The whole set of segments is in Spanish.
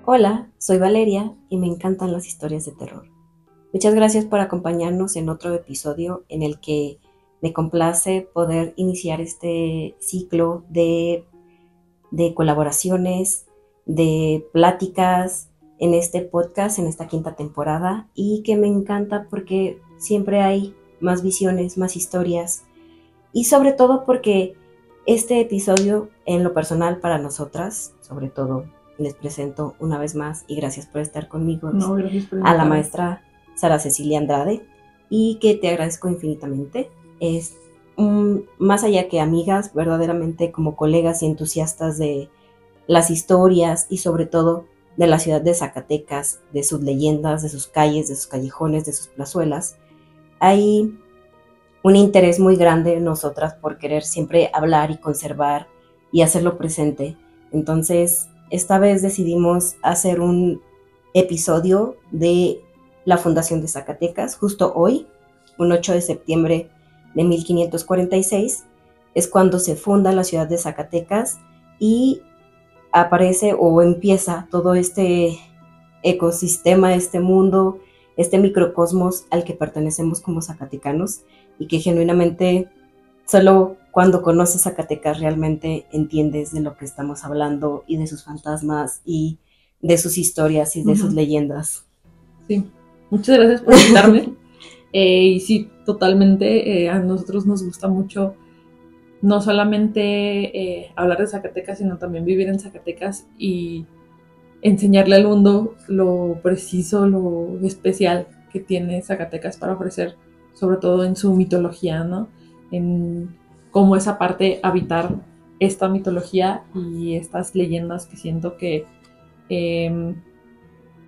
Hola, soy Valeria y me encantan las historias de terror. Muchas gracias por acompañarnos en otro episodio en el que me complace poder iniciar este ciclo de colaboraciones, de pláticas en este podcast, en esta quinta temporada, y que me encanta porque siempre hay más visiones, más historias, y sobre todo porque este episodio, en lo personal para nosotras, sobre todo, les presento una vez más y gracias por estar conmigo No, gracias por a la invitarme. maestra Sara Cecilia Andrade, y que te agradezco infinitamente. Es más allá que amigas, verdaderamente como colegas y entusiastas de las historias y sobre todo de la ciudad de Zacatecas, de sus leyendas, de sus calles, de sus callejones, de sus plazuelas. Hay un interés muy grande en nosotras por querer siempre hablar y conservar y hacerlo presente. Entonces, esta vez decidimos hacer un episodio de la Fundación de Zacatecas, justo hoy, un 8 de septiembre de 1546, es cuando se funda la ciudad de Zacatecas y aparece o empieza todo este ecosistema, este mundo, este microcosmos al que pertenecemos como zacatecanos y que genuinamente solo cuando conoces Zacatecas realmente entiendes de lo que estamos hablando y de sus fantasmas y de sus historias y de sus Ujú. leyendas. Sí, muchas gracias por invitarme. Y sí, totalmente, a nosotros nos gusta mucho no solamente hablar de Zacatecas, sino también vivir en Zacatecas y enseñarle al mundo lo preciso, lo especial que tiene Zacatecas para ofrecer, sobre todo en su mitología, ¿no? En cómo esa parte habitar esta mitología y estas leyendas que siento que eh,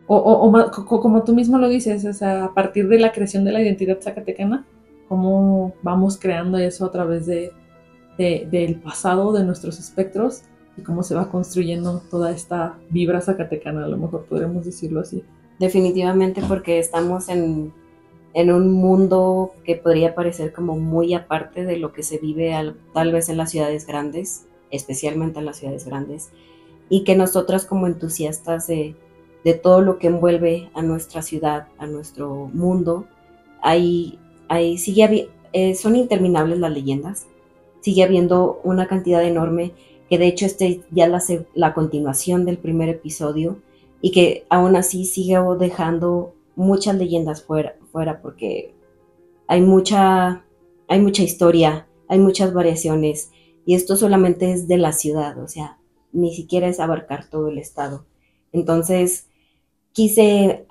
como tú mismo lo dices, o sea, a partir de la creación de la identidad zacatecana, cómo vamos creando eso a través del pasado, de nuestros espectros, y cómo se va construyendo toda esta vibra zacatecana, a lo mejor podremos decirlo así. Definitivamente porque estamos en un mundo que podría parecer como muy aparte de lo que se vive tal vez en las ciudades grandes, especialmente en las ciudades grandes, y que nosotras como entusiastas de todo lo que envuelve a nuestra ciudad, a nuestro mundo, hay, son interminables las leyendas, sigue habiendo una cantidad enorme, que de hecho ya la continuación del primer episodio, y que aún así sigue dejando muchas leyendas fuera porque hay hay mucha historia, hay muchas variaciones, y esto solamente es de la ciudad, o sea, ni siquiera es abarcar todo el estado. Entonces, quise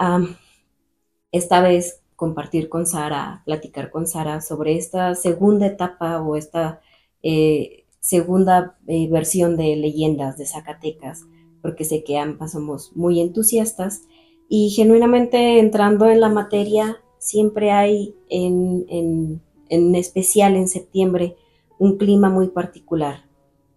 esta vez compartir con Sara, platicar con Sara sobre esta segunda etapa o esta segunda versión de leyendas de Zacatecas, porque sé que ambas somos muy entusiastas y genuinamente entrando en la materia, siempre hay en especial en septiembre un clima muy particular.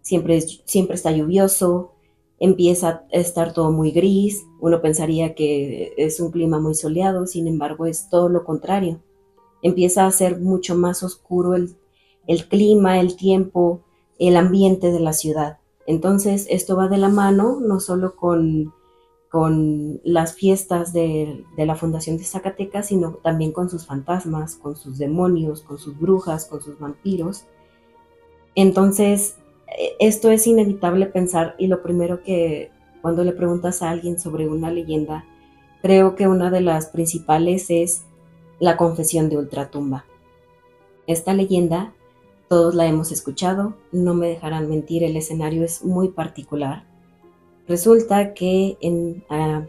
Siempre está lluvioso, empieza a estar todo muy gris, uno pensaría que es un clima muy soleado, sin embargo es todo lo contrario. Empieza a ser mucho más oscuro el clima, el tiempo, el ambiente de la ciudad. Entonces esto va de la mano no solo con las fiestas de la Fundación de Zacatecas, sino también con sus fantasmas, con sus demonios, con sus brujas, con sus vampiros. Entonces, esto es inevitable pensar y lo primero que cuando le preguntas a alguien sobre una leyenda, creo que una de las principales es la confesión de Ultratumba. Esta leyenda, todos la hemos escuchado, no me dejarán mentir, el escenario es muy particular. Resulta que a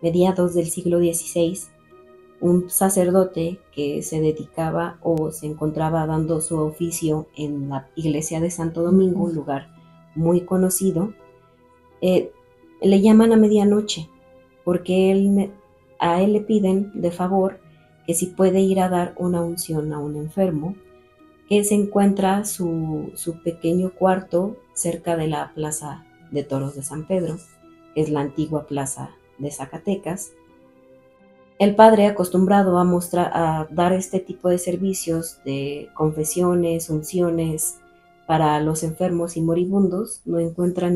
mediados del siglo XVI, un sacerdote que se dedicaba o se encontraba dando su oficio en la iglesia de Santo Domingo, Ujú. un lugar muy conocido, eh, le llaman a medianoche porque a él le piden de favor que si puede ir a dar una unción a un enfermo, que se encuentra su pequeño cuarto cerca de la Plaza de Toros de San Pedro, que es la antigua plaza de Zacatecas. El padre, acostumbrado a dar este tipo de servicios de confesiones, unciones para los enfermos y moribundos, no encuentra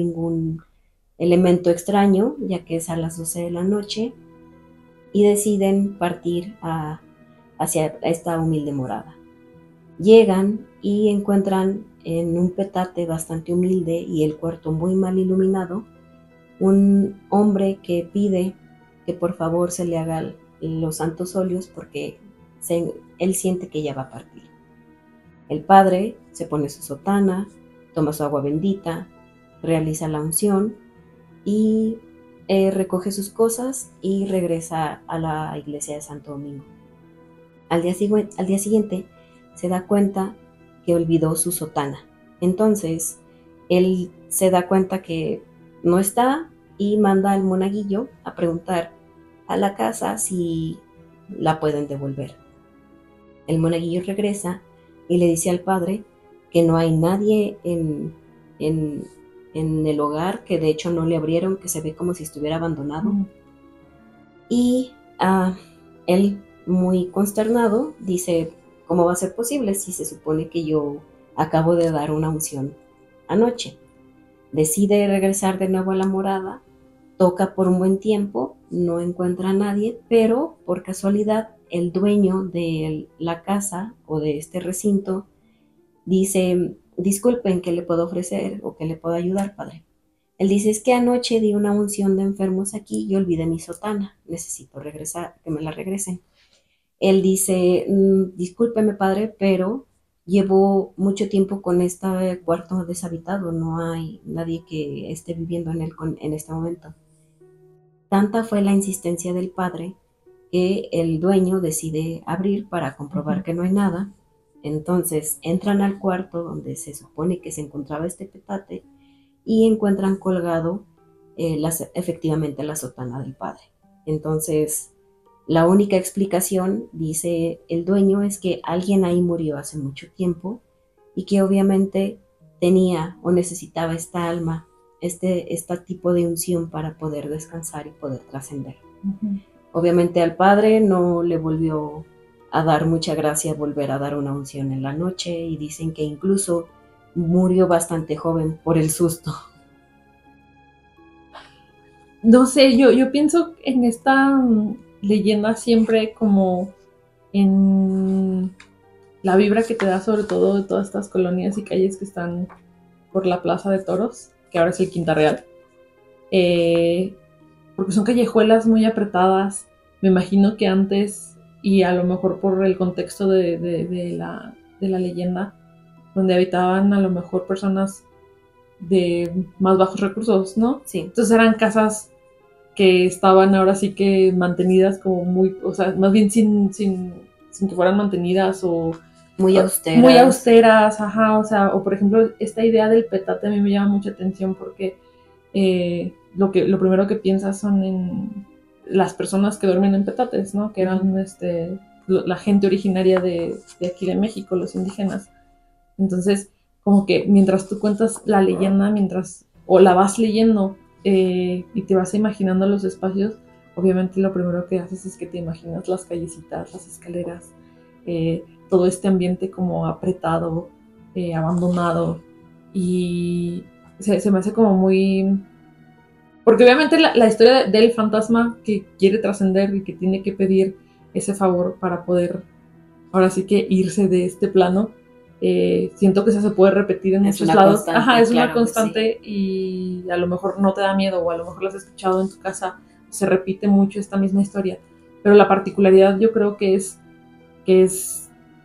elemento extraño, ya que es a las 12 de la noche, y deciden partir hacia esta humilde morada. Llegan y encuentran en un petate bastante humilde y el cuarto muy mal iluminado, un hombre que pide que por favor se le hagan los santos óleos porque él siente que ya va a partir. El padre se pone su sotana, toma su agua bendita, realiza la unción y recoge sus cosas y regresa a la iglesia de Santo Domingo. Al día siguiente se da cuenta que olvidó su sotana. Entonces él se da cuenta que no está y manda al monaguillo a preguntar a la casa si la pueden devolver. El monaguillo regresa y le dice al padre que no hay nadie en el hogar, que de hecho no le abrieron, que se ve como si estuviera abandonado. Y él, muy consternado, dice: ¿cómo va a ser posible si se supone que yo acabo de dar una unción anoche? Decide regresar de nuevo a la morada, toca por un buen tiempo, no encuentra a nadie, pero por casualidad el dueño de la casa o de este recinto dice: disculpen, ¿qué le puedo ofrecer o qué le puedo ayudar, padre? Él dice: es que anoche di una unción de enfermos aquí y olvidé mi sotana, necesito regresar, que me la regresen. Él dice: discúlpeme, padre, pero llevo mucho tiempo con este cuarto deshabitado, no hay nadie que esté viviendo en él en este momento. Tanta fue la insistencia del padre que el dueño decide abrir para comprobar que no hay nada. Entonces entran al cuarto donde se supone que se encontraba este petate y encuentran colgado efectivamente la sotana del padre. Entonces la única explicación, dice el dueño, es que alguien ahí murió hace mucho tiempo y que obviamente tenía o necesitaba esta alma, este tipo de unción para poder descansar y poder trascender. Obviamente al padre no le volvió a dar mucha gracia volver a dar una unción en la noche y dicen que incluso murió bastante joven por el susto. No sé, yo pienso en esta leyenda siempre como en la vibra que te da sobre todo de todas estas colonias y calles que están por la Plaza de Toros, que ahora es el Quinta Real, porque son callejuelas muy apretadas. Me imagino que antes, y a lo mejor por el contexto de la leyenda, donde habitaban a lo mejor personas de más bajos recursos, ¿no? Sí. Entonces eran casas que estaban ahora sí que mantenidas como muy, o sea, más bien sin que fueran mantenidas o muy austeras. Muy austeras, ajá, o sea, o por ejemplo, esta idea del petate a mí me llama mucha atención porque lo primero que piensas son en las personas que duermen en petates, ¿no? Que eran la gente originaria de aquí de México, los indígenas. Entonces, como que mientras tú cuentas la leyenda, o la vas leyendo y te vas imaginando los espacios, obviamente lo primero que haces es que te imaginas las callecitas, las escaleras, todo este ambiente como apretado, abandonado, y se me hace como muy... Porque obviamente la historia del fantasma que quiere trascender y que tiene que pedir ese favor para poder ahora sí que irse de este plano, siento que eso se puede repetir en muchos lados. Ajá, es una constante, sí. Y a lo mejor no te da miedo, o a lo mejor lo has escuchado en tu casa, se repite mucho esta misma historia, pero la particularidad yo creo que es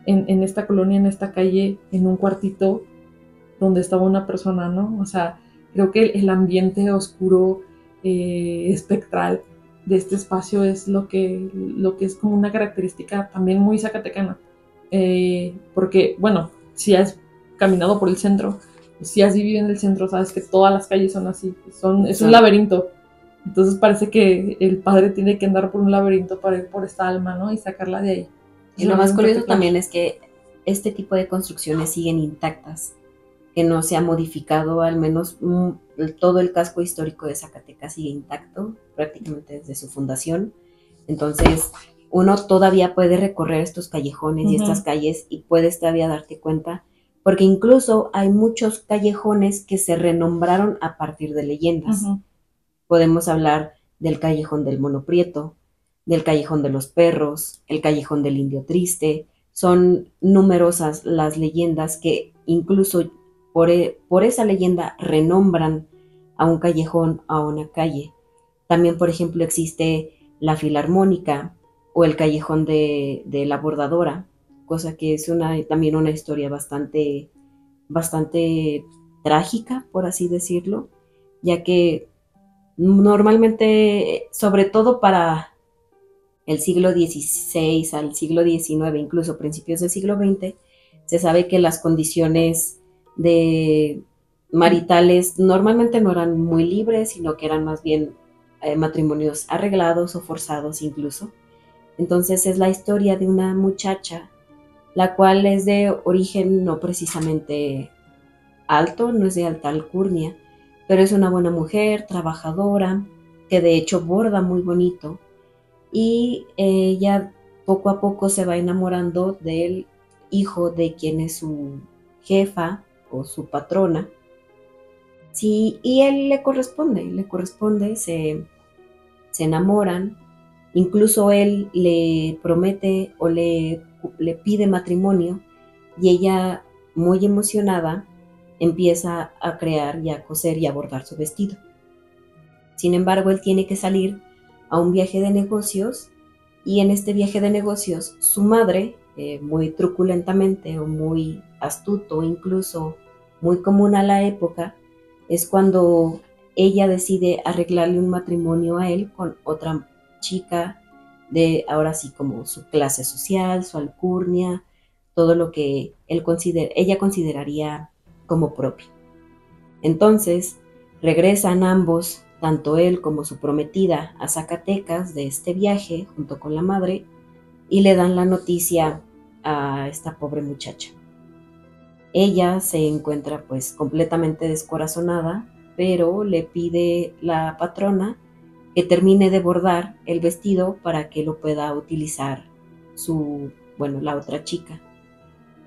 en esta colonia, en esta calle, en un cuartito donde estaba una persona, ¿no? O sea, creo que el ambiente oscuro, espectral de este espacio es lo que es como una característica también muy zacatecana. Porque, bueno, si has caminado por el centro, si has vivido en el centro, sabes que todas las calles son así, es un laberinto. Entonces parece que el padre tiene que andar por un laberinto para ir por esta alma, ¿no? Y sacarla de ahí. Y lo más curioso también es que este tipo de construcciones siguen intactas, que no se ha modificado, al menos todo el casco histórico de Zacatecas sigue intacto, prácticamente desde su fundación. Entonces, uno todavía puede recorrer estos callejones y estas calles y puedes todavía darte cuenta, porque incluso hay muchos callejones que se renombraron a partir de leyendas. Podemos hablar del Callejón del Mono Prieto, del Callejón de los Perros, el Callejón del Indio Triste. Son numerosas las leyendas que incluso por esa leyenda renombran a un callejón, a una calle. También, por ejemplo, existe la Filarmónica o el Callejón de la Bordadora, cosa que es también una historia bastante trágica, por así decirlo, ya que normalmente, sobre todo para el siglo XVI al siglo XIX, incluso principios del siglo XX, se sabe que las condiciones de maritales normalmente no eran muy libres, sino que eran más bien matrimonios arreglados o forzados incluso. Entonces es la historia de una muchacha, la cual es de origen no precisamente alto, no es de alta alcurnia, pero es una buena mujer, trabajadora, que de hecho borda muy bonito, y ella poco a poco se va enamorando del hijo de quien es su jefa o su patrona. Sí, y él le corresponde, se enamoran, incluso él le promete o le pide matrimonio y ella, muy emocionada, empieza a crear y a coser y a bordar su vestido. Sin embargo, él tiene que salir a un viaje de negocios y en este viaje de negocios su madre, muy truculentamente o muy astuto, incluso muy común a la época, es cuando ella decide arreglarle un matrimonio a él con otra chica de ahora sí como su clase social, su alcurnia, todo lo que ella consideraría como propio. Entonces, regresan ambos, tanto él como su prometida, a Zacatecas de este viaje junto con la madre y le dan la noticia a esta pobre muchacha. Ella se encuentra pues completamente descorazonada, pero le pide la patrona que termine de bordar el vestido para que lo pueda utilizar la otra chica.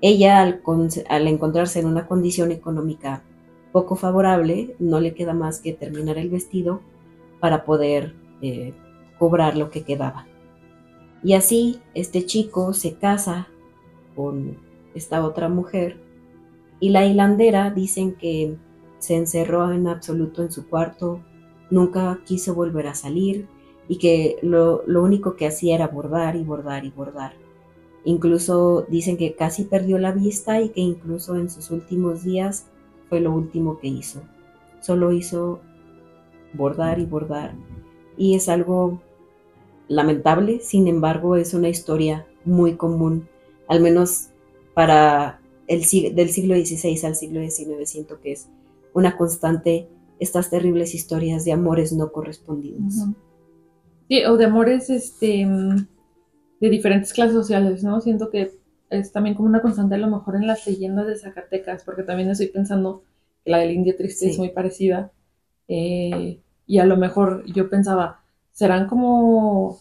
Ella, al encontrarse en una condición económica poco favorable, no le queda más que terminar el vestido para poder cobrar lo que quedaba. Y así este chico se casa con esta otra mujer y la hilandera dicen que se encerró en absoluto en su cuarto, nunca quiso volver a salir y que lo único que hacía era bordar y bordar y bordar. Incluso dicen que casi perdió la vista y que incluso en sus últimos días fue lo último que hizo. Solo hizo bordar y bordar. Y es algo lamentable, sin embargo, es una historia muy común, al menos para del siglo XVI al siglo XIX. Siento que es una constante estas terribles historias de amores no correspondidos. Uh-huh. Sí, o de amores de diferentes clases sociales, ¿no? Siento que es también como una constante a lo mejor en las leyendas de Zacatecas, porque también estoy pensando que la del Indio Triste es muy parecida, y a lo mejor yo pensaba, ¿serán como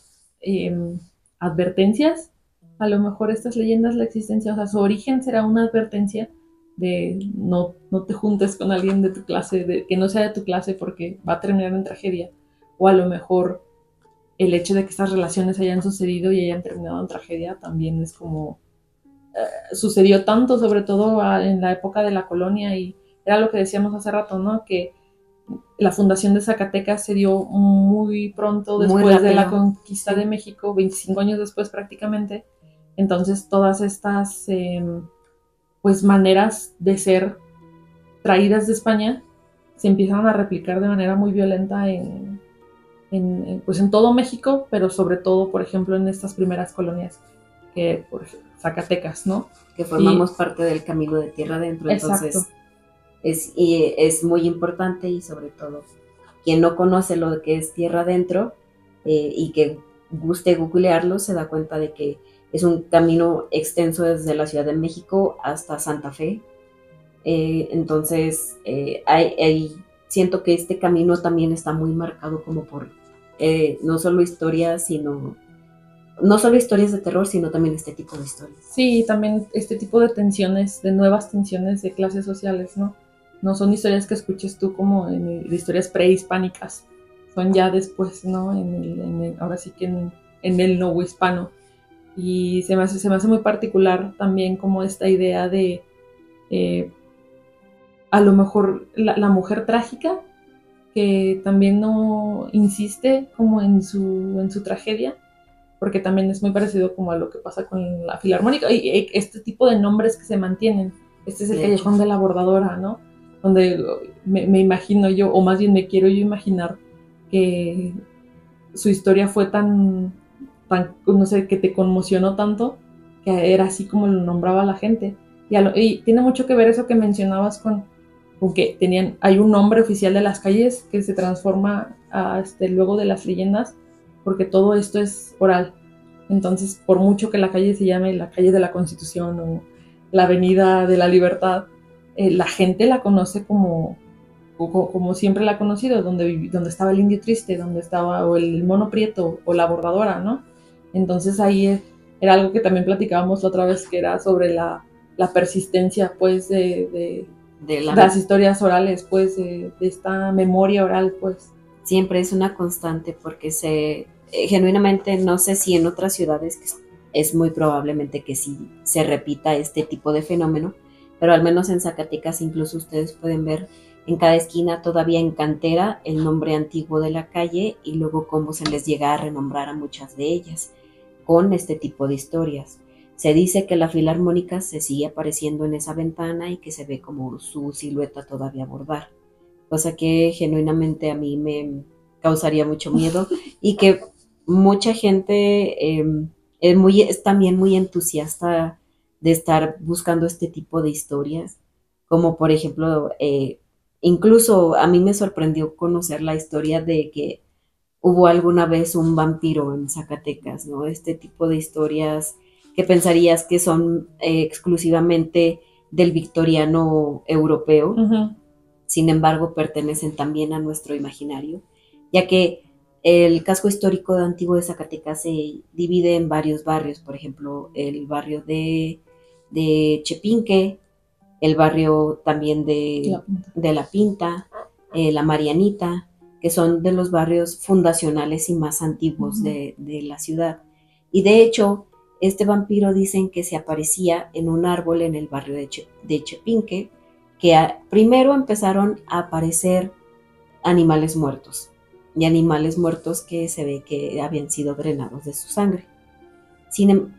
advertencias? A lo mejor estas leyendas, la existencia, o sea, su origen será una advertencia de no te juntes con alguien de tu clase, de que no sea de tu clase porque va a terminar en tragedia, o a lo mejor el hecho de que estas relaciones hayan sucedido y hayan terminado en tragedia también es como sucedió tanto, sobre todo en la época de la colonia, y era lo que decíamos hace rato, ¿no? Que la fundación de Zacatecas se dio muy pronto después de la conquista de México, 25 años después prácticamente. Entonces todas estas pues maneras de ser traídas de España se empiezan a replicar de manera muy violenta pues en todo México, pero sobre todo, por ejemplo, en estas primeras colonias, que por ejemplo, Zacatecas, ¿no? Que formamos parte del camino de tierra adentro, entonces es muy importante, y sobre todo quien no conoce lo que es tierra adentro y que guste googlearlo se da cuenta de que es un camino extenso desde la Ciudad de México hasta Santa Fe. Entonces siento que este camino también está muy marcado como por no solo historias de terror, sino también este tipo de historias. Sí, también este tipo de tensiones, de nuevas tensiones de clases sociales, ¿no? No son historias que escuches tú como de historias prehispánicas, son ya después, ¿no? Ahora sí que en el novohispano. Y se me hace muy particular también como esta idea de a lo mejor la mujer trágica, que también no insiste como en su tragedia, porque también es muy parecido como a lo que pasa con la filarmónica y este tipo de nombres que se mantienen. Este es el callejón de la bordadora, ¿no? Donde me imagino yo, o más bien me quiero yo imaginar que su historia fue tan, no sé, que te conmocionó tanto, que era así como lo nombraba la gente. Y tiene mucho que ver eso que mencionabas con que hay un nombre oficial de las calles que se transforma luego de las leyendas, porque todo esto es oral. Entonces, por mucho que la calle se llame la calle de la Constitución o la Avenida de la Libertad, la gente la conoce como siempre la ha conocido, donde estaba el indio triste, donde estaba o el mono prieto o la bordadora, ¿no? Entonces ahí era algo que también platicábamos la otra vez, que era sobre la persistencia, pues, de las historias orales, pues, de esta memoria oral, pues. Siempre es una constante porque genuinamente no sé si en otras ciudades es muy probablemente que sí se repita este tipo de fenómeno, pero al menos en Zacatecas incluso ustedes pueden ver en cada esquina todavía en cantera el nombre antiguo de la calle y luego cómo se les llega a renombrar a muchas de ellas con este tipo de historias. Se dice que la filarmónica se sigue apareciendo en esa ventana y que se ve como su silueta todavía bordar, cosa que genuinamente a mí me causaría mucho miedo y que mucha gente es también muy entusiasta de estar buscando este tipo de historias, como por ejemplo, incluso a mí me sorprendió conocer la historia de que hubo alguna vez un vampiro en Zacatecas, ¿no? Este tipo de historias que pensarías que son exclusivamente del victoriano europeo. Uh-huh. Sin embargo, pertenecen también a nuestro imaginario, ya que el casco histórico antiguo de Zacatecas se divide en varios barrios, por ejemplo, el barrio de Chepinque, el barrio también de La Pinta, La Marianita, que son de los barrios fundacionales y más antiguos de la ciudad. Y de hecho, este vampiro dicen que se aparecía en un árbol en el barrio de Chepinque, que primero empezaron a aparecer animales muertos, y animales muertos que se ve que habían sido drenados de su sangre.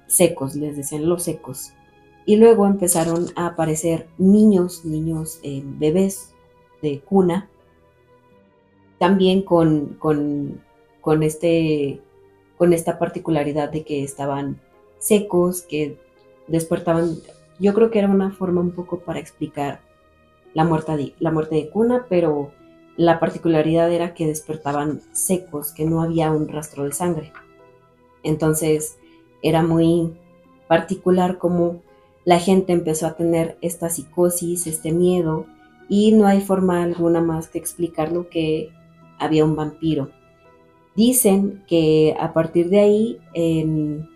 Secos, les decían los secos. Y luego empezaron a aparecer niños, bebés de cuna, también con esta particularidad de que estaban secos, que despertaban. Yo creo que era una forma un poco para explicar la muerte de cuna, pero la particularidad era que despertaban secos, que no había un rastro de sangre. Entonces era muy particular cómo la gente empezó a tener esta psicosis, este miedo, y no hay forma alguna más que explicarlo que había un vampiro. Dicen que a partir de ahí, en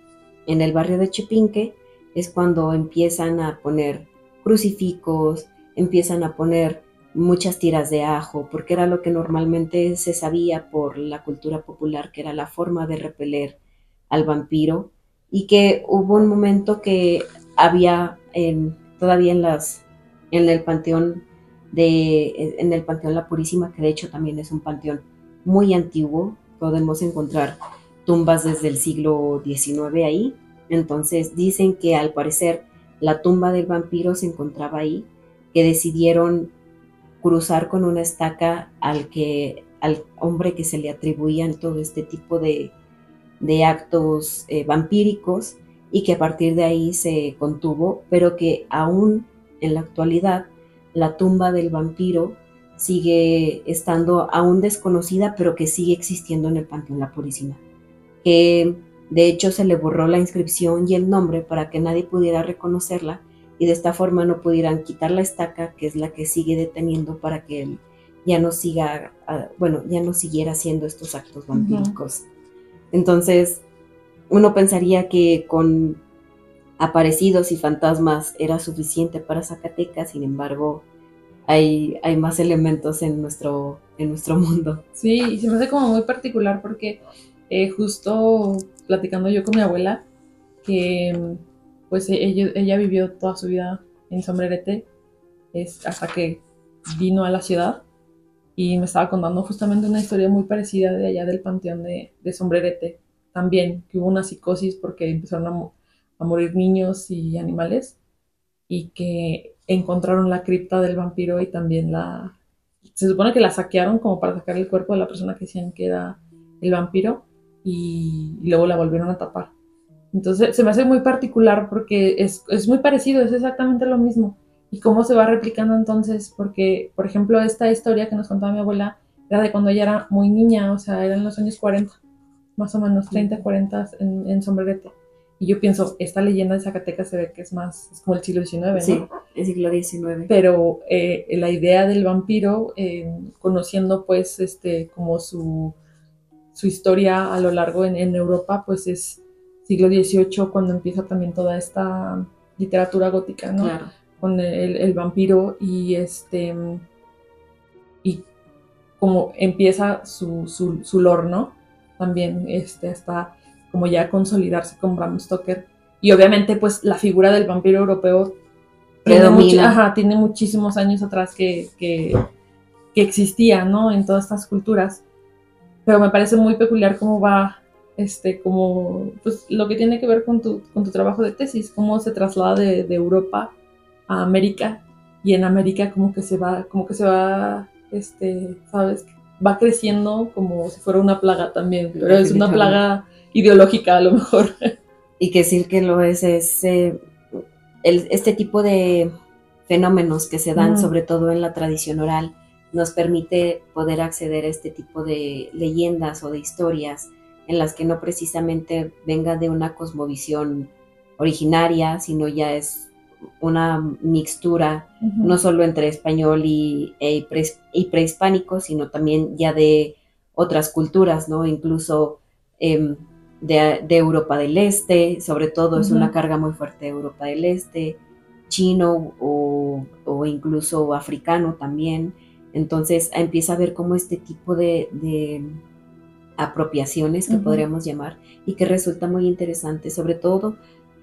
el barrio de Chepinque, es cuando empiezan a poner crucifijos, empiezan a poner muchas tiras de ajo, porque era lo que normalmente se sabía por la cultura popular, que era la forma de repeler al vampiro, y que hubo un momento que había todavía en el panteón La Purísima, que de hecho también es un panteón muy antiguo, podemos encontrar tumbas desde el siglo XIX ahí. Entonces dicen que al parecer la tumba del vampiro se encontraba ahí, que decidieron cruzar con una estaca al hombre que se le atribuían todo este tipo de actos vampíricos, y que a partir de ahí se contuvo, pero que aún en la actualidad la tumba del vampiro sigue estando aún desconocida, pero que sigue existiendo en el Panteón La Purísima, que de hecho se le borró la inscripción y el nombre para que nadie pudiera reconocerla, y de esta forma no pudieran quitar la estaca, que es la que sigue deteniendo para que él ya no siguiera haciendo estos actos vampíricos. Uh-huh. Entonces, uno pensaría que con aparecidos y fantasmas era suficiente para Zacatecas, sin embargo, hay más elementos en nuestro mundo. Sí, y se me hace como muy particular porque justo platicando yo con mi abuela, que pues ella vivió toda su vida en Sombrerete, hasta que vino a la ciudad y me estaba contando justamente una historia muy parecida de allá del panteón de Sombrerete, también, que hubo una psicosis porque empezaron a morir niños y animales y que encontraron la cripta del vampiro y también se supone que la saquearon como para sacar el cuerpo de la persona que decían que era el vampiro y luego la volvieron a tapar. Entonces se me hace muy particular porque es muy parecido, es exactamente lo mismo. ¿Y cómo se va replicando entonces? Porque, por ejemplo, esta historia que nos contaba mi abuela era de cuando ella era muy niña, o sea, eran los años 40, más o menos 30, 40 en Sombrerete. Y yo pienso, esta leyenda de Zacatecas se ve que es más, es como el siglo XIX, ¿no? Sí, el siglo XIX. Pero la idea del vampiro, conociendo pues como su historia a lo largo en Europa, pues es siglo XVIII cuando empieza también toda esta literatura gótica, ¿no? Claro. Con el vampiro y como empieza su lore, ¿no? También hasta como ya consolidarse con Bram Stoker. Y obviamente pues la figura del vampiro europeo tiene muchísimos años atrás que existía, ¿no? En todas estas culturas. Pero me parece muy peculiar cómo va, como, pues lo que tiene que ver con tu trabajo de tesis, cómo se traslada de Europa a América, y en América como que se va, ¿sabes? Va creciendo como si fuera una plaga también, pero es una plaga ideológica a lo mejor. Y que sí que lo es este tipo de fenómenos que se dan sobre todo en la tradición oral nos permite poder acceder a este tipo de leyendas o de historias en las que no precisamente venga de una cosmovisión originaria, sino ya es una mixtura no solo entre español y prehispánico, sino también ya de otras culturas, ¿no? Incluso de Europa del Este, sobre todo es una carga muy fuerte de Europa del Este, chino o incluso africano también. Entonces empieza a ver como este tipo de apropiaciones que podríamos llamar y que resulta muy interesante, sobre todo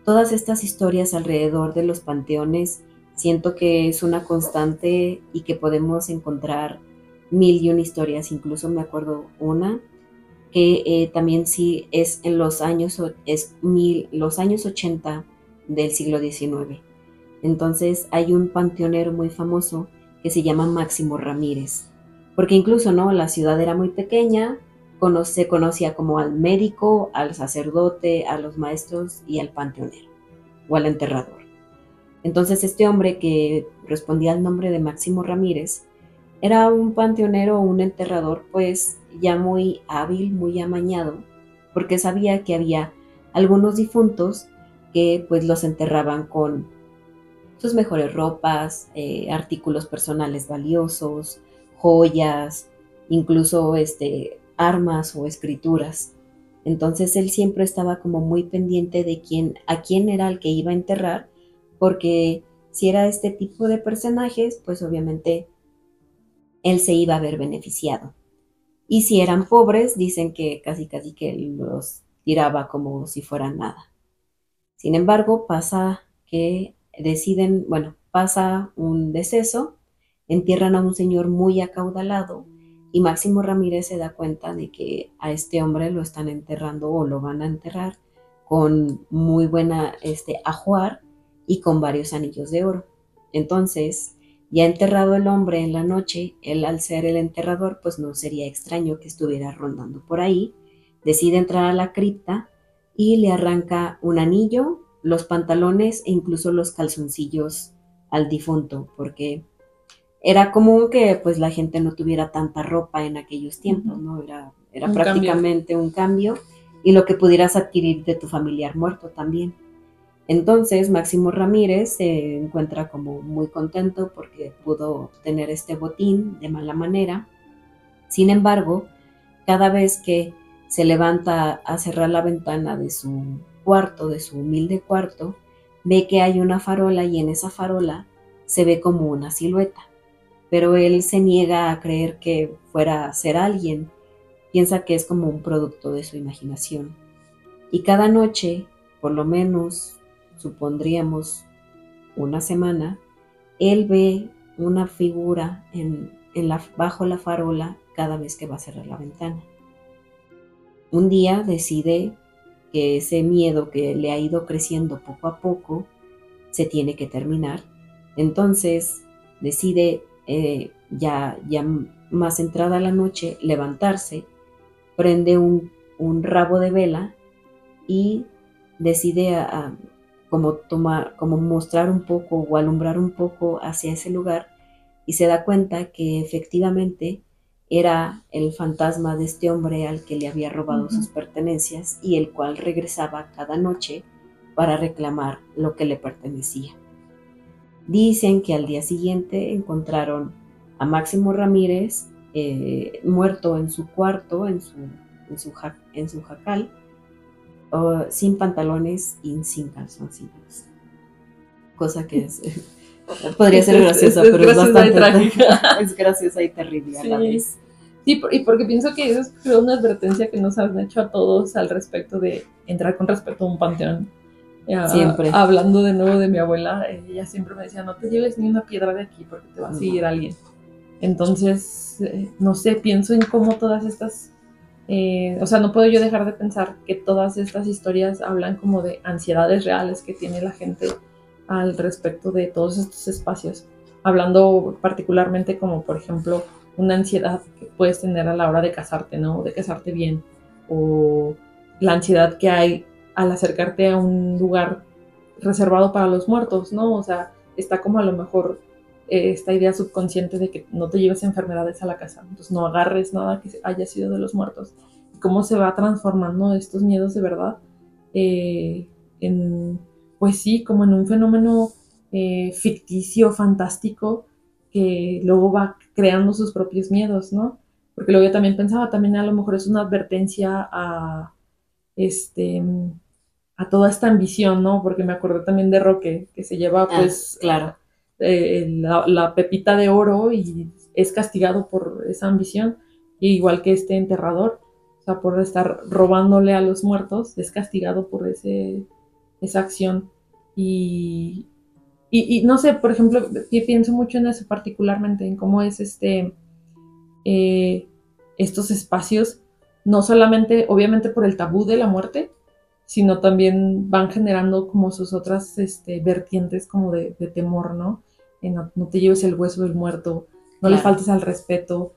todas estas historias alrededor de los panteones. Siento que es una constante y que podemos encontrar mil y una historias. Incluso me acuerdo una que también sí es en los años 80 del siglo XIX. Entonces hay un panteonero muy famoso que se llama Máximo Ramírez, porque incluso, ¿no? La ciudad era muy pequeña, se conocía como al médico, al sacerdote, a los maestros y al panteonero o al enterrador. Entonces este hombre que respondía al nombre de Máximo Ramírez era un panteonero o un enterrador pues ya muy hábil, muy amañado, porque sabía que había algunos difuntos que pues los enterraban con sus mejores ropas, artículos personales valiosos, joyas, incluso armas o escrituras. Entonces él siempre estaba como muy pendiente de a quién era el que iba a enterrar, porque si era este tipo de personajes, pues obviamente él se iba a ver beneficiado. Y si eran pobres, dicen que casi que los tiraba como si fueran nada. Sin embargo, pasa un deceso, entierran a un señor muy acaudalado y Máximo Ramírez se da cuenta de que a este hombre lo están enterrando o lo van a enterrar con muy buena ajuar y con varios anillos de oro. Entonces, ya enterrado el hombre en la noche, él al ser el enterrador, pues no sería extraño que estuviera rondando por ahí, decide entrar a la cripta y le arranca un anillo, los pantalones e incluso los calzoncillos al difunto, porque era común que pues la gente no tuviera tanta ropa en aquellos tiempos, ¿no? Era prácticamente un cambio y lo que pudieras adquirir de tu familiar muerto también. Entonces Máximo Ramírez se encuentra como muy contento porque pudo obtener este botín de mala manera. Sin embargo, cada vez que se levanta a cerrar la ventana de su cuarto, de su humilde cuarto, ve que hay una farola y en esa farola se ve como una silueta. pero él se niega a creer que fuera a ser alguien, piensa que es como un producto de su imaginación. Y cada noche, por lo menos supondríamos una semana, él ve una figura bajo la farola cada vez que va a cerrar la ventana. Un día decide que ese miedo que le ha ido creciendo poco a poco se tiene que terminar. Entonces decide ya más entrada la noche levantarse, prende un rabo de vela y decide como mostrar un poco o alumbrar un poco hacia ese lugar, y se da cuenta que efectivamente era el fantasma de este hombre al que le había robado sus pertenencias y el cual regresaba cada noche para reclamar lo que le pertenecía. Dicen que al día siguiente encontraron a Máximo Ramírez muerto en su cuarto, en su jacal, sin pantalones y sin calzoncillos. Cosa que podría ser graciosa, pero es bastante trágica. Es graciosa y terrible a la vez. Sí, y porque pienso que eso es una advertencia que nos han hecho a todos al respecto de entrar con respeto a un panteón. Siempre. Hablando de nuevo de mi abuela, ella siempre me decía, no te lleves ni una piedra de aquí porque te va a seguir alguien. Entonces, no sé, pienso en cómo todas estas, o sea, no puedo yo dejar de pensar que todas estas historias hablan como de ansiedades reales que tiene la gente al respecto de todos estos espacios, hablando particularmente como, por ejemplo, una ansiedad que puedes tener a la hora de casarte, ¿no? De casarte bien, o la ansiedad que hay al acercarte a un lugar reservado para los muertos, ¿no? O sea, está como a lo mejor esta idea subconsciente de que no te lleves enfermedades a la casa, entonces no agarres nada que haya sido de los muertos. Y cómo se va transformando estos miedos de verdad pues sí, como en un fenómeno ficticio, fantástico, que luego va creando sus propios miedos, ¿no? Porque luego yo también pensaba, también a lo mejor es una advertencia a toda esta ambición, ¿no? Porque me acordé también de Roque, que se lleva, pues, claro, la pepita de oro y es castigado por esa ambición, y igual que este enterrador, o sea, por estar robándole a los muertos, es castigado por esa acción. Y no sé, por ejemplo, pienso mucho en eso particularmente, en cómo es estos espacios, no solamente, obviamente, por el tabú de la muerte, sino también van generando como sus otras vertientes como de temor, ¿no? No te lleves el hueso del muerto, no le faltes al respeto,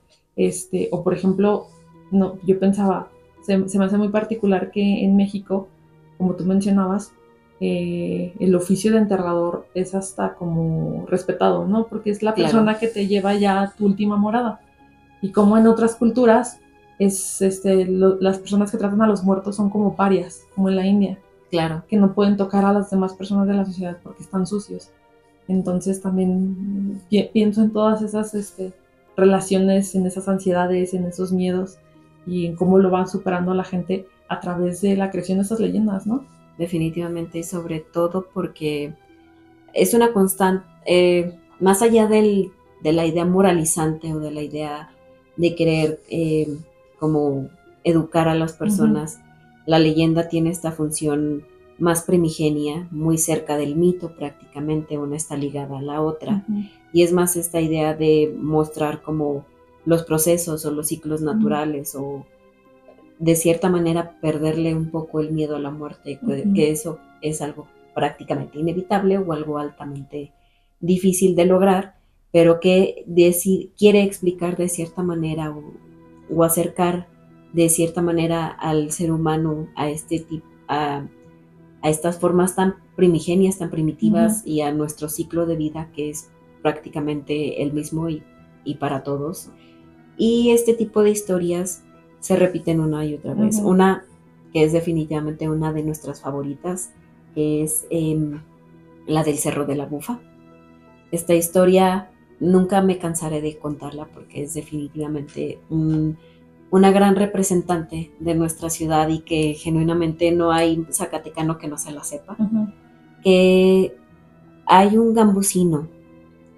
o por ejemplo, no, yo pensaba, se me hace muy particular que en México, como tú mencionabas, el oficio de enterrador es hasta como respetado, ¿no? Porque es la persona que te lleva ya a tu última morada. Y como en otras culturas, las personas que tratan a los muertos son como parias, como en la India. Claro. Que no pueden tocar a las demás personas de la sociedad porque están sucios. Entonces también pienso en todas esas relaciones, en esas ansiedades, en esos miedos y en cómo lo van superando a la gente a través de la creación de esas leyendas, ¿no? Definitivamente, y sobre todo porque es una constante, más allá de la idea moralizante o de la idea de querer como educar a las personas, la leyenda tiene esta función más primigenia, muy cerca del mito prácticamente, una está ligada a la otra, y es más esta idea de mostrar como los procesos o los ciclos naturales, o de cierta manera perderle un poco el miedo a la muerte, que eso es algo prácticamente inevitable o algo altamente difícil de lograr, pero que quiere explicar de cierta manera o acercar de cierta manera al ser humano a a estas formas tan primigenias, tan primitivas, y a nuestro ciclo de vida que es prácticamente el mismo y para todos. Y este tipo de historias se repiten una y otra vez. Una que es definitivamente una de nuestras favoritas es la del Cerro de la Bufa. Esta historia nunca me cansaré de contarla porque es definitivamente una gran representante de nuestra ciudad y que genuinamente no hay zacatecano que no se la sepa. Que hay un gambusino.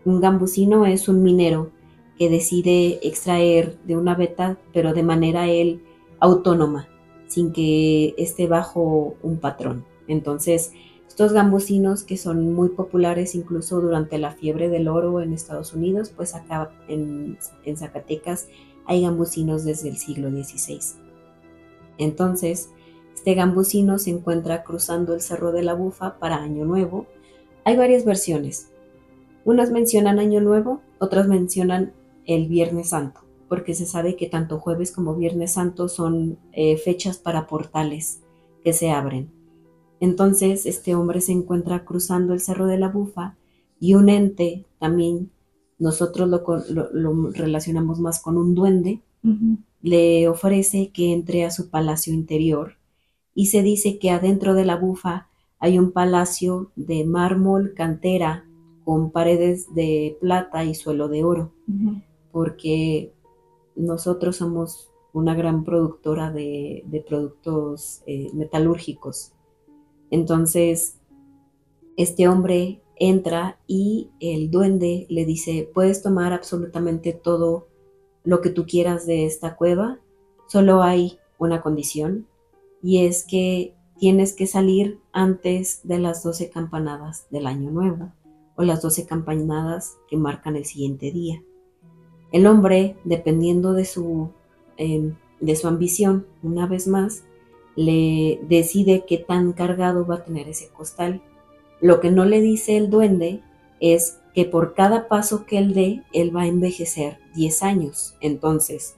Un gambusino es un minero que decide extraer de una veta, pero de manera él autónoma, sin que esté bajo un patrón. Entonces, estos gambusinos, que son muy populares incluso durante la fiebre del oro en Estados Unidos, pues acá en Zacatecas hay gambusinos desde el siglo XVI. Entonces, este gambusino se encuentra cruzando el Cerro de la Bufa para Año Nuevo. Hay varias versiones. Unas mencionan Año Nuevo, otras mencionan el Viernes Santo, porque se sabe que tanto Jueves como Viernes Santo son fechas para portales que se abren. Entonces, este hombre se encuentra cruzando el Cerro de la Bufa y un ente, también nosotros lo relacionamos más con un duende, le ofrece que entre a su palacio interior, y se dice que adentro de la bufa hay un palacio de mármol, cantera, con paredes de plata y suelo de oro, porque nosotros somos una gran productora de productos metalúrgicos. Entonces, este hombre entra y el duende le dice: puedes tomar absolutamente todo lo que tú quieras de esta cueva, solo hay una condición, y es que tienes que salir antes de las 12 campanadas del Año Nuevo, o las 12 campanadas que marcan el siguiente día. El hombre, dependiendo de su ambición, una vez más, le decide qué tan cargado va a tener ese costal. Lo que no le dice el duende es que por cada paso que él dé, él va a envejecer 10 años. Entonces,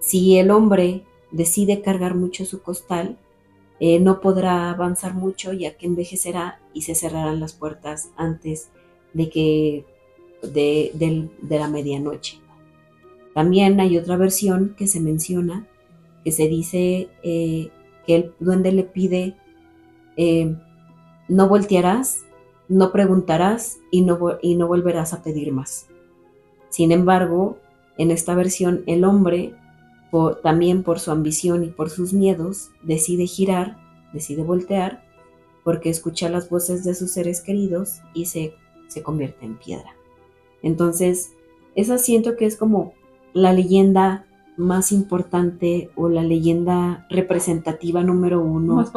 si el hombre decide cargar mucho su costal, no podrá avanzar mucho, ya que envejecerá y se cerrarán las puertas antes de la medianoche. También hay otra versión que se menciona, que se dice que el duende le pide: no voltearás, no preguntarás y no volverás a pedir más. Sin embargo, en esta versión, el hombre, también por su ambición y por sus miedos, decide girar, decide voltear, porque escucha las voces de sus seres queridos y se convierte en piedra. Entonces, esa siento que es como la leyenda más importante, o la leyenda representativa número uno, más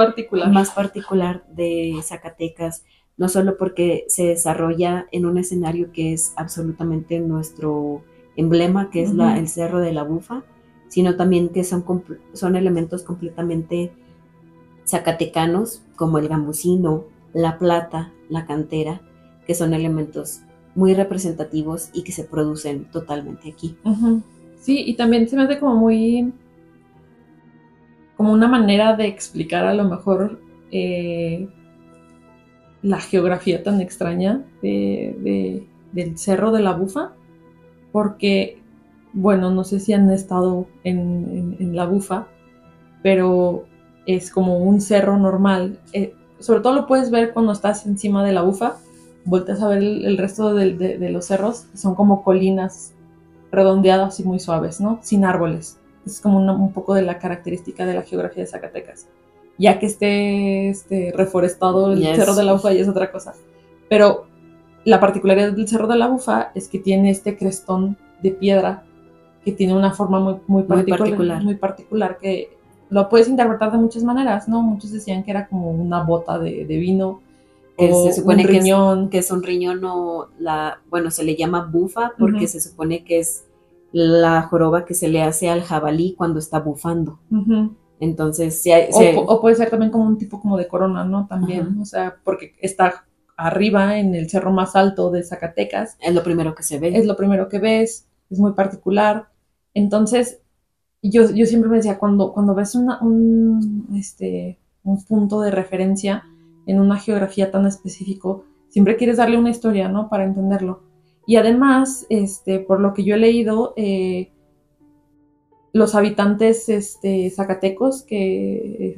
particular de Zacatecas, no solo porque se desarrolla en un escenario que es absolutamente nuestro emblema, que es el Cerro de la Bufa, sino también que son elementos completamente zacatecanos, como el gambusino, la plata, la cantera, que son elementos muy representativos y que se producen totalmente aquí. Sí, y también se me hace como muy, como una manera de explicar a lo mejor la geografía tan extraña del Cerro de la Bufa, porque, bueno, no sé si han estado en la Bufa, pero es como un cerro normal. Sobre todo lo puedes ver cuando estás encima de la Bufa, volteas a ver el resto de los cerros, son como colinas redondeadas y muy suaves, ¿no? Sin árboles. Es como un poco de la característica de la geografía de Zacatecas. Ya que esté reforestado el Cerro de la Bufa, ya es otra cosa. Pero la particularidad del Cerro de la Bufa es que tiene este crestón de piedra que tiene una forma muy particular, que lo puedes interpretar de muchas maneras, ¿no? Muchos decían que era como una bota de vino, o se supone un riñón. Que es un riñón, bueno, se le llama bufa porque se supone que es la joroba que se le hace al jabalí cuando está bufando. Entonces, o puede ser también como un tipo como de corona, ¿no? También, o sea, porque está arriba en el cerro más alto de Zacatecas. Es lo primero que se ve. Es lo primero que ves, es muy particular. Entonces, yo siempre me decía, cuando ves un punto de referencia en una geografía tan específico, siempre quieres darle una historia, ¿no? Para entenderlo. Y además, por lo que yo he leído, los habitantes zacatecos, que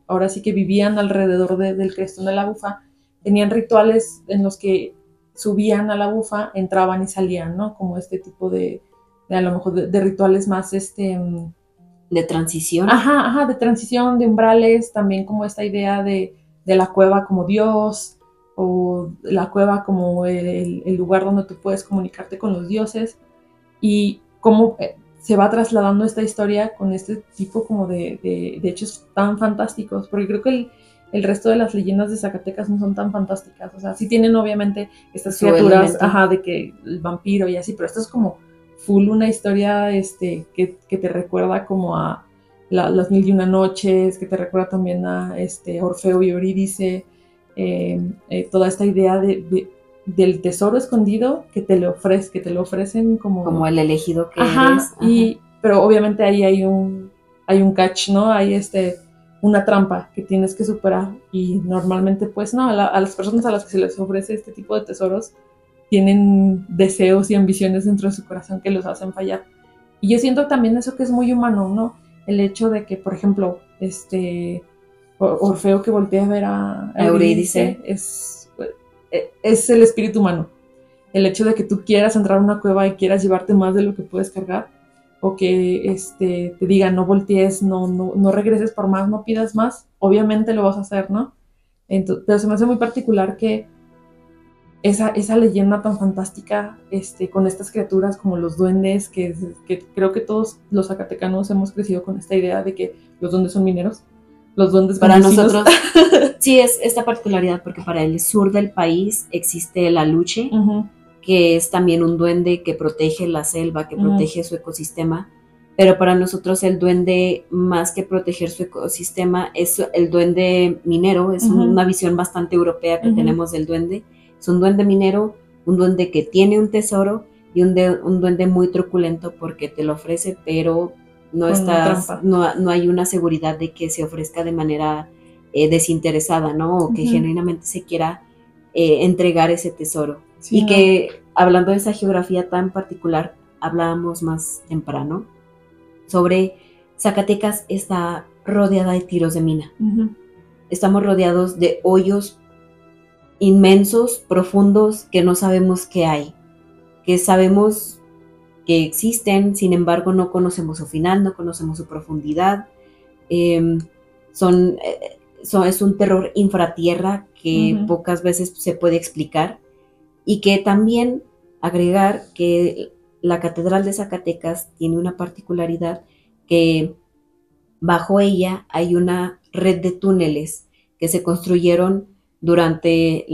ahora sí que vivían alrededor del crestón de la Bufa, tenían rituales en los que subían a la Bufa, entraban y salían, ¿no? Como este tipo de a lo mejor de rituales más de transición. Ajá, de transición, de umbrales, también como esta idea de la cueva como Dios, o la cueva como el lugar donde tú puedes comunicarte con los dioses. y cómo se va trasladando esta historia con este tipo como de hechos tan fantásticos, porque creo que el resto de las leyendas de Zacatecas no son tan fantásticas, o sea, sí tienen obviamente estas criaturas, de que el vampiro y así, pero esto es como full una historia que te recuerda como a las mil y una noches, que te recuerda también a Orfeo y Eurídice, toda esta idea del tesoro escondido que te lo ofrecen como el elegido que eres. Pero obviamente ahí hay un catch, ¿no? Hay una trampa que tienes que superar, y normalmente pues no, a las personas a las que se les ofrece este tipo de tesoros tienen deseos y ambiciones dentro de su corazón que los hacen fallar. Y yo siento también eso que es muy humano, ¿no? El hecho de que, por ejemplo, Orfeo que voltea a ver a Eurídice es el espíritu humano. El hecho de que tú quieras entrar a una cueva y quieras llevarte más de lo que puedes cargar, o que te digan no voltees, no regreses por más, no pidas más, obviamente lo vas a hacer, ¿no? Entonces, pero se me hace muy particular que esa leyenda tan fantástica, con estas criaturas como los duendes, que creo que todos los zacatecanos hemos crecido con esta idea de que los duendes son mineros, los duendes para nosotros. Sí, es esta particularidad, porque para el sur del país existe el aluche, que es también un duende que protege la selva, que protege su ecosistema, pero para nosotros el duende, más que proteger su ecosistema, es el duende minero, es una visión bastante europea que tenemos del duende. Es un duende minero, un duende que tiene un tesoro, y un duende muy truculento porque te lo ofrece, pero no hay una seguridad de que se ofrezca de manera desinteresada, ¿no? O que genuinamente se quiera entregar ese tesoro. Sí, y que, hablando de esa geografía tan particular, hablábamos más temprano sobre Zacatecas está rodeada de tiros de mina. Estamos rodeados de hoyos inmensos, profundos, que no sabemos qué hay, que sabemos que existen, sin embargo no conocemos su final, no conocemos su profundidad. Es un terror infratierra que pocas veces se puede explicar, y que también agregar que la Catedral de Zacatecas tiene una particularidad, que bajo ella hay una red de túneles que se construyeron durante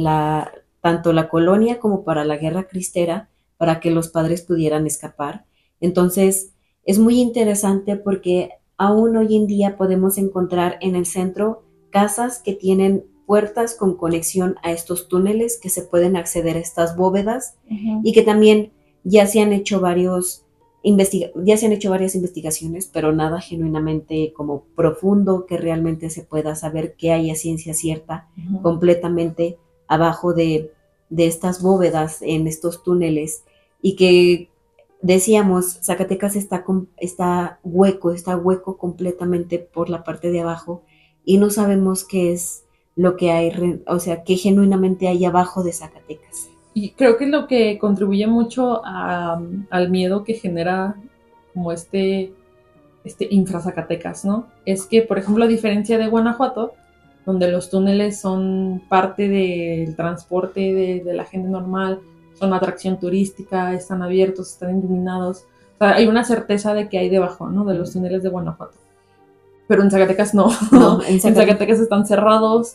tanto la colonia como para la Guerra Cristera, para que los padres pudieran escapar. Entonces, es muy interesante porque aún hoy en día podemos encontrar en el centro casas que tienen puertas con conexión a estos túneles, que se pueden acceder a estas bóvedas, y que también ya se han hecho varias investigaciones, pero nada genuinamente como profundo, que realmente se pueda saber que haya ciencia cierta completamente abajo de estas bóvedas, en estos túneles. Y que decíamos, Zacatecas está hueco completamente por la parte de abajo, y no sabemos qué es lo que hay, o sea, qué genuinamente hay abajo de Zacatecas. Y creo que lo que contribuye mucho al miedo que genera como infra-Zacatecas, ¿no? Es que, por ejemplo, a diferencia de Guanajuato, donde los túneles son parte del transporte de la gente normal, son atracción turística, están abiertos, están iluminados, o sea, hay una certeza de que hay debajo, ¿no? De los túneles de Guanajuato. Pero en Zacatecas no. En Zacatecas están cerrados.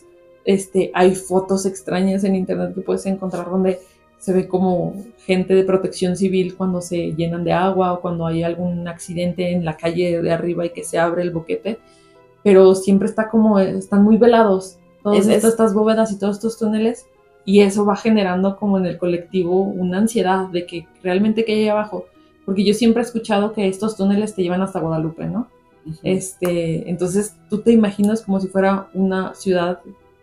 Hay fotos extrañas en internet que puedes encontrar donde se ve como gente de protección civil cuando se llenan de agua, o cuando hay algún accidente en la calle de arriba y que se abre el boquete, pero siempre están muy velados todas estas bóvedas y todos estos túneles, y eso va generando como en el colectivo una ansiedad de que realmente qué hay abajo, porque yo siempre he escuchado que estos túneles te llevan hasta Guadalupe, ¿no? Entonces tú te imaginas como si fuera una ciudad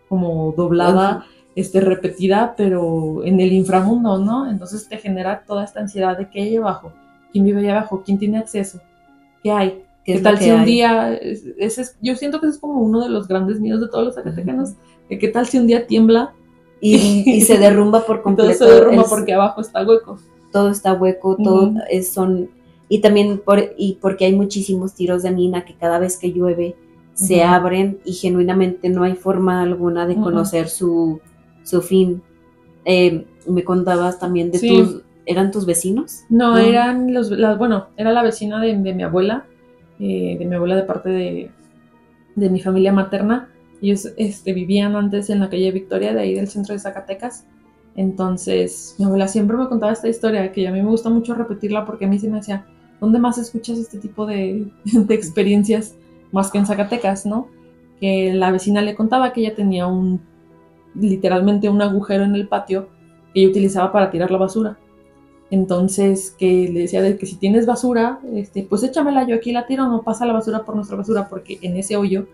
como doblada, repetida, pero en el inframundo, ¿no? Entonces te genera toda esta ansiedad de qué hay abajo, quién vive ahí abajo, quién tiene acceso, qué hay, qué tal si un día, yo siento que es como uno de los grandes miedos de todos los zacatecanos, de qué tal si un día tiembla y se derrumba por completo. Todo se derrumba porque abajo está hueco. Todo está hueco, todo y también porque hay muchísimos tiros de mina que cada vez que llueve se abren, y genuinamente no hay forma alguna de conocer su fin. Me contabas también de ¿Eran tus vecinos? No, eran bueno, era la vecina de mi abuela, de parte de mi familia materna. Ellos vivían antes en la calle Victoria, de ahí del centro de Zacatecas. Entonces, mi abuela siempre me contaba esta historia, que a mí me gusta mucho repetirla porque a mí se me hacía, ¿dónde más escuchas este tipo de experiencias más que en Zacatecas, no? Que la vecina le contaba que ella tenía literalmente un agujero en el patio que ella utilizaba para tirar la basura. Entonces, que le decía de que si tienes basura, pues échamela, yo aquí la tiro, no pasa la basura por nuestra basura, porque en ese hoyo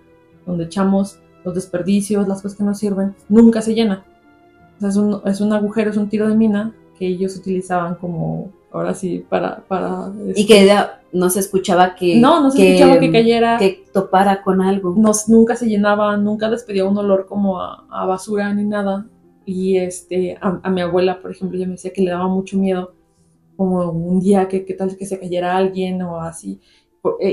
donde echamos los desperdicios, las cosas que nos sirven, nunca se llena. O sea, es un agujero, es un tiro de mina que ellos utilizaban como, ahora sí, Y que no se escuchaba no se escuchaba que cayera, que topara con algo. Nunca se llenaba, nunca despedía un olor como a basura ni nada. Y a mi abuela, por ejemplo, ella me decía que le daba mucho miedo como un día que tal que se cayera alguien o así,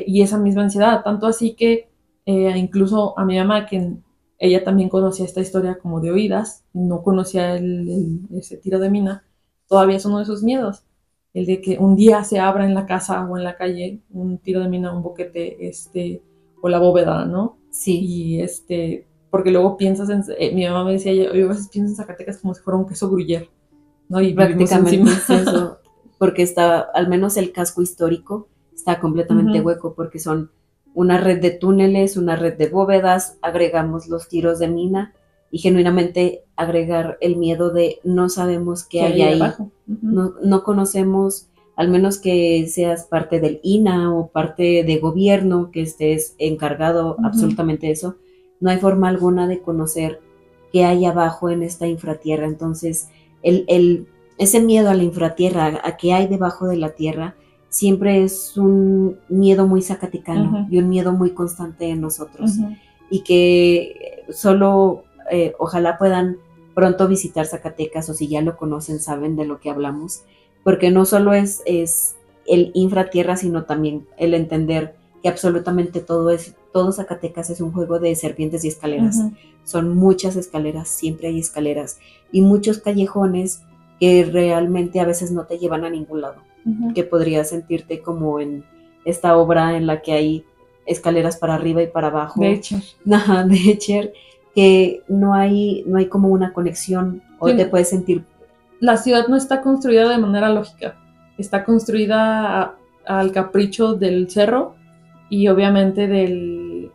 y esa misma ansiedad, tanto así que incluso a mi mamá, que ella también conocía esta historia como de oídas, no conocía ese tiro de mina, todavía es uno de sus miedos, el de que un día se abra en la casa o en la calle un tiro de mina, un boquete, o la bóveda, ¿no? Sí. Y porque luego piensas mi mamá me decía, yo a veces pienso en Zacatecas como si fuera un queso gruyere, ¿no? Y prácticamente es eso, porque está, al menos el casco histórico está completamente hueco, porque son una red de túneles, una red de bóvedas, agregamos los tiros de mina y genuinamente agregar el miedo de no sabemos qué hay ahí, no conocemos, al menos que seas parte del INA o parte de gobierno, que estés encargado absolutamente de eso, no hay forma alguna de conocer qué hay abajo en esta infratierra. Entonces, ese miedo a la infratierra, a qué hay debajo de la tierra, siempre es un miedo muy zacatecano y un miedo muy constante en nosotros. Y que solo ojalá puedan pronto visitar Zacatecas, o si ya lo conocen, saben de lo que hablamos, porque no solo es el infratierra, sino también el entender que absolutamente todo Zacatecas es un juego de serpientes y escaleras. Son muchas escaleras, siempre hay escaleras, y muchos callejones que realmente a veces no te llevan a ningún lado, que podrías sentirte como en esta obra en la que hay escaleras para arriba y para abajo. De Escher. De Escher, que no hay como una conexión, o te puedes sentir... La ciudad no está construida de manera lógica, está construida al capricho del cerro y obviamente de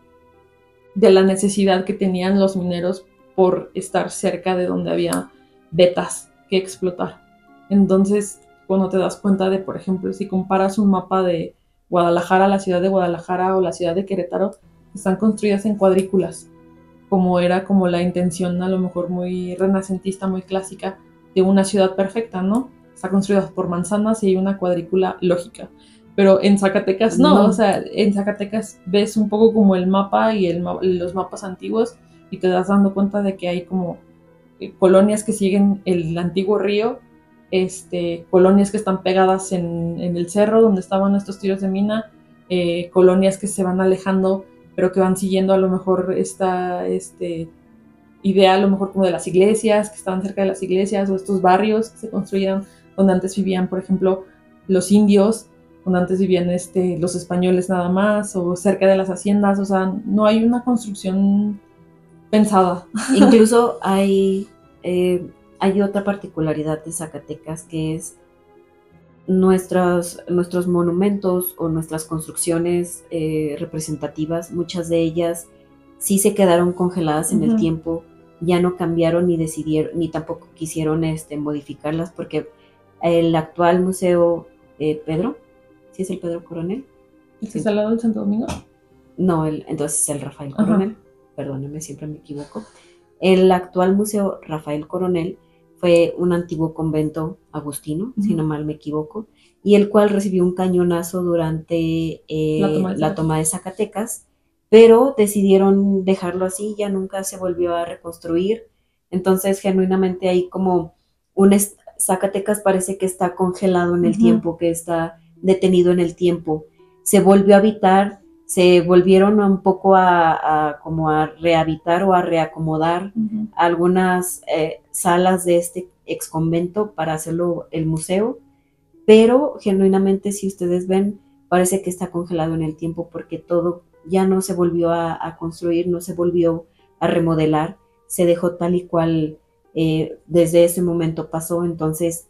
la necesidad que tenían los mineros por estar cerca de donde había vetas que explotar. Entonces, cuando te das cuenta de, por ejemplo, si comparas un mapa de Guadalajara, la ciudad de Guadalajara o la ciudad de Querétaro, están construidas en cuadrículas, como era como la intención a lo mejor muy renacentista, muy clásica, de una ciudad perfecta, ¿no? Está construida por manzanas y hay una cuadrícula lógica. Pero en Zacatecas no, o sea, en Zacatecas ves un poco como el mapa y los mapas antiguos y te das dando cuenta de que hay como colonias que siguen el antiguo río, colonias que están pegadas en el cerro donde estaban estos tiros de mina, colonias que se van alejando pero que van siguiendo a lo mejor esta idea a lo mejor como de las iglesias, que estaban cerca de las iglesias, o estos barrios que se construyeron donde antes vivían, por ejemplo, los indios, donde antes vivían los españoles nada más, o cerca de las haciendas. O sea, no hay una construcción pensada. Incluso hay otra particularidad de Zacatecas, que es nuestros monumentos o nuestras construcciones representativas, muchas de ellas sí se quedaron congeladas en el tiempo, ya no cambiaron ni decidieron, ni tampoco quisieron modificarlas, porque el actual museo Pedro, ¿sí es el Pedro Coronel? ¿Es al lado del Santo Domingo? No, entonces es el Rafael Coronel, perdónenme, siempre me equivoco. El actual museo Rafael Coronel fue un antiguo convento agustino, si no mal me equivoco, y el cual recibió un cañonazo durante la toma de Zacatecas, pero decidieron dejarlo así, ya nunca se volvió a reconstruir. Entonces, genuinamente hay como Zacatecas parece que está congelado en el tiempo, que está detenido en el tiempo. Se volvió a habitar, se volvieron un poco como a rehabilitar o a reacomodar algunas salas de este ex convento para hacerlo el museo, pero genuinamente si ustedes ven, parece que está congelado en el tiempo porque todo ya no se volvió a construir, no se volvió a remodelar, se dejó tal y cual desde ese momento pasó. Entonces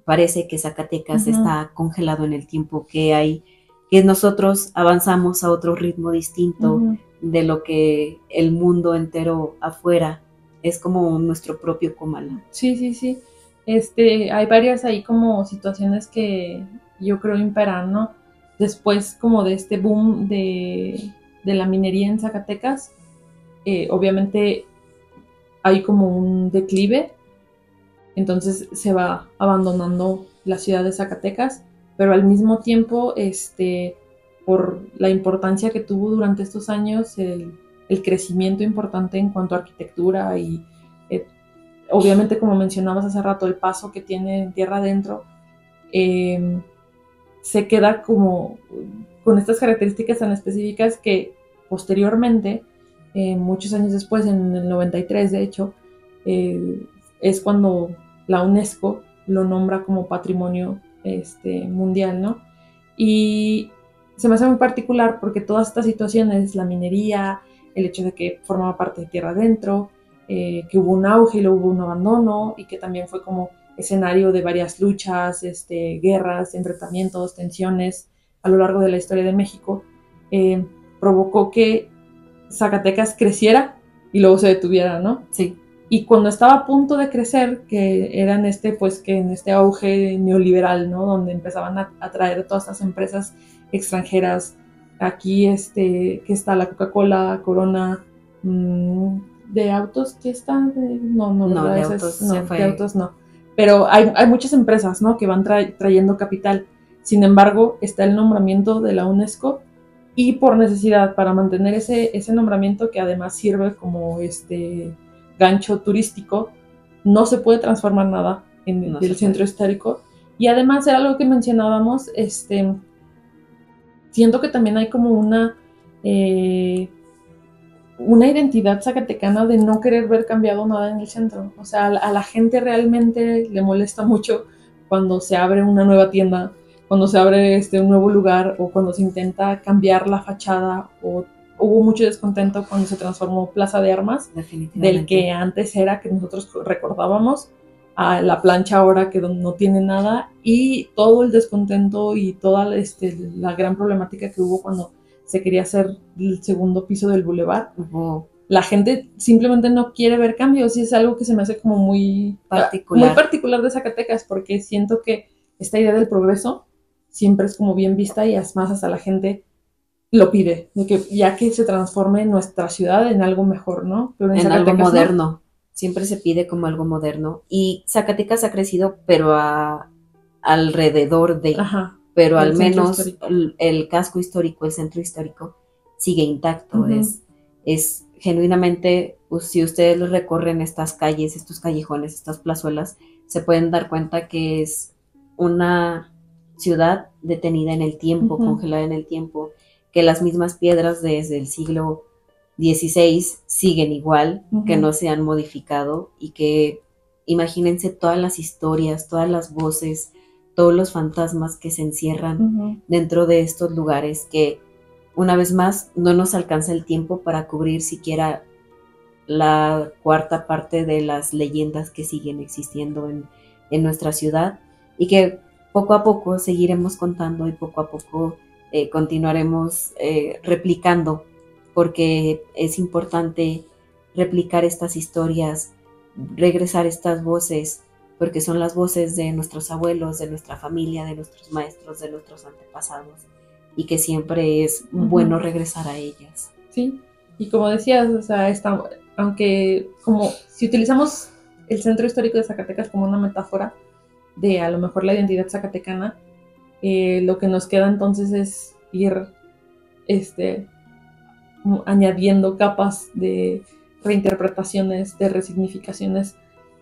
parece que Zacatecas está congelado en el tiempo, que nosotros avanzamos a otro ritmo distinto de lo que el mundo entero afuera es, como nuestro propio Comala. Sí, sí, sí. Hay varias ahí como situaciones que yo creo imperan, ¿no? Después como de este boom de la minería en Zacatecas, obviamente hay como un declive, entonces se va abandonando la ciudad de Zacatecas, pero al mismo tiempo, por la importancia que tuvo durante estos años, el crecimiento importante en cuanto a arquitectura y obviamente, como mencionabas hace rato, el paso que tiene en tierra adentro, se queda como con estas características tan específicas que posteriormente, muchos años después, en el 93 de hecho, es cuando la UNESCO lo nombra como patrimonio mundial, ¿no? Y se me hace muy particular porque todas estas situaciones, la minería, el hecho de que formaba parte de tierra adentro, que hubo un auge y luego hubo un abandono y que también fue como escenario de varias luchas, guerras, enfrentamientos, tensiones a lo largo de la historia de México, provocó que Zacatecas creciera y luego se detuviera, ¿no? Sí. Y cuando estaba a punto de crecer, que era en este auge neoliberal, ¿no? Donde empezaban a traer todas estas empresas extranjeras. Aquí, que está la Coca-Cola, Corona, de autos, ¿qué está? No, de autos no, de autos no. Pero hay muchas empresas, ¿no? Que van trayendo capital. Sin embargo, está el nombramiento de la UNESCO y por necesidad, para mantener ese nombramiento que además sirve como gancho turístico, no se puede transformar nada en el centro histórico. Y además era algo que mencionábamos, siento que también hay como una identidad zacatecana de no querer ver cambiado nada en el centro. O sea, a la gente realmente le molesta mucho cuando se abre una nueva tienda, cuando se abre un nuevo lugar o cuando se intenta cambiar la fachada, o hubo mucho descontento cuando se transformó Plaza de Armas, del que antes era, que nosotros recordábamos, a la plancha ahora que no tiene nada, y todo el descontento y toda la gran problemática que hubo cuando se quería hacer el segundo piso del bulevar. La gente simplemente no quiere ver cambios y es algo que se me hace como muy particular de Zacatecas, porque siento que esta idea del progreso siempre es como bien vista y es más, hasta la gente lo pide, de que ya que se transforme nuestra ciudad en algo mejor, ¿no? Pero en algo moderno. ¿No? Siempre se pide como algo moderno. Y Zacatecas ha crecido, pero alrededor de... Ajá, pero al menos el casco histórico, el centro histórico, sigue intacto. Es genuinamente, pues, si ustedes recorren estas calles, estos callejones, estas plazuelas, se pueden dar cuenta que es una ciudad detenida en el tiempo, congelada en el tiempo, que las mismas piedras desde el siglo XVI siguen igual, que no se han modificado, y que imagínense todas las historias, todas las voces, todos los fantasmas que se encierran dentro de estos lugares, que una vez más no nos alcanza el tiempo para cubrir siquiera la cuarta parte de las leyendas que siguen existiendo en nuestra ciudad, y que poco a poco seguiremos contando y poco a poco continuaremos replicando, porque es importante replicar estas historias, regresar estas voces, porque son las voces de nuestros abuelos, de nuestra familia, de nuestros maestros, de nuestros antepasados, y que siempre es bueno regresar a ellas. Sí, y como decías, o sea, aunque como si utilizamos el centro histórico de Zacatecas como una metáfora de a lo mejor la identidad zacatecana, lo que nos queda entonces es ir añadiendo capas de reinterpretaciones, de resignificaciones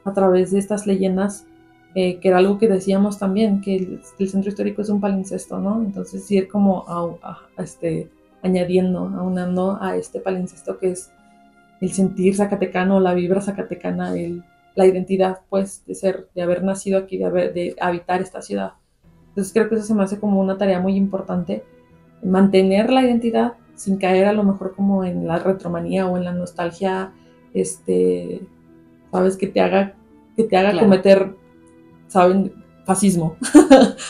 a través de estas leyendas, que era algo que decíamos también, que el centro histórico es un palincesto, ¿no? Entonces ir como añadiendo, aunando a este palincesto que es el sentir zacatecano, la vibra zacatecana, la identidad, pues, de haber nacido aquí, de habitar esta ciudad. Entonces creo que eso se me hace como una tarea muy importante, mantener la identidad sin caer a lo mejor como en la retromanía o en la nostalgia, sabes, que te haga Claro. cometer, saben, fascismo,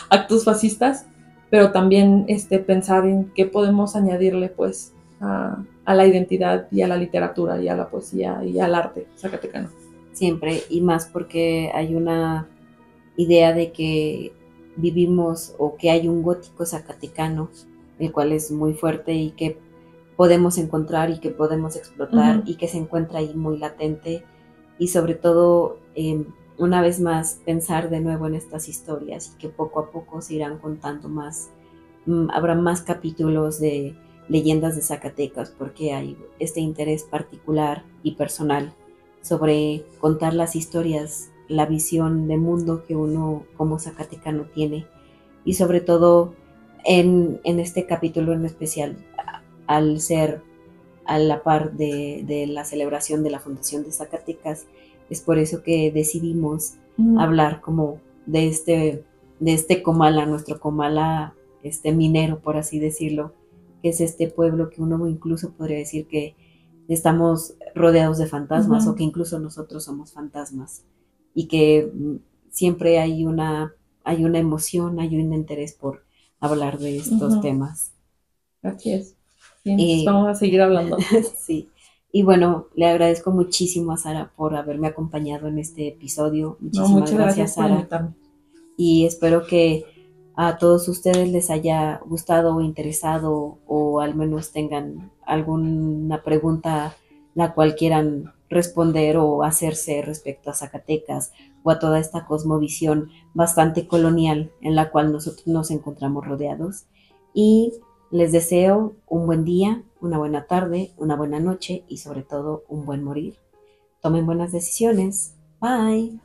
actos fascistas, pero también pensar en qué podemos añadirle pues a la identidad y a la literatura y a la poesía y al arte zacatecano. Siempre, y más porque hay una idea de que vivimos o que hay un gótico zacatecano, el cual es muy fuerte y que podemos encontrar y que podemos explotar y que se encuentra ahí muy latente, y sobre todo, una vez más, pensar de nuevo en estas historias y que poco a poco se irán contando más. Habrá más capítulos de leyendas de Zacatecas porque hay este interés particular y personal sobre contar las historias, la visión de mundo que uno como zacatecano tiene, y sobre todo en este capítulo en especial, al ser a la par de la celebración de la Fundación de Zacatecas, es por eso que decidimos hablar como de este Comala, nuestro Comala minero, por así decirlo, que es este pueblo que uno incluso podría decir que estamos rodeados de fantasmas, o que incluso nosotros somos fantasmas, y que siempre hay una emoción, hay un interés por hablar de estos temas. Así es. Bien, vamos a seguir hablando. Sí. Y bueno, le agradezco muchísimo a Sara por haberme acompañado en este episodio. Muchísimas gracias, Sara. Por invitarme. Y espero que a todos ustedes les haya gustado o interesado, o al menos tengan alguna pregunta la cual quieran responder o hacerse respecto a Zacatecas o a toda esta cosmovisión bastante colonial en la cual nosotros nos encontramos rodeados. Y les deseo un buen día, una buena tarde, una buena noche y sobre todo un buen morir. Tomen buenas decisiones. Bye.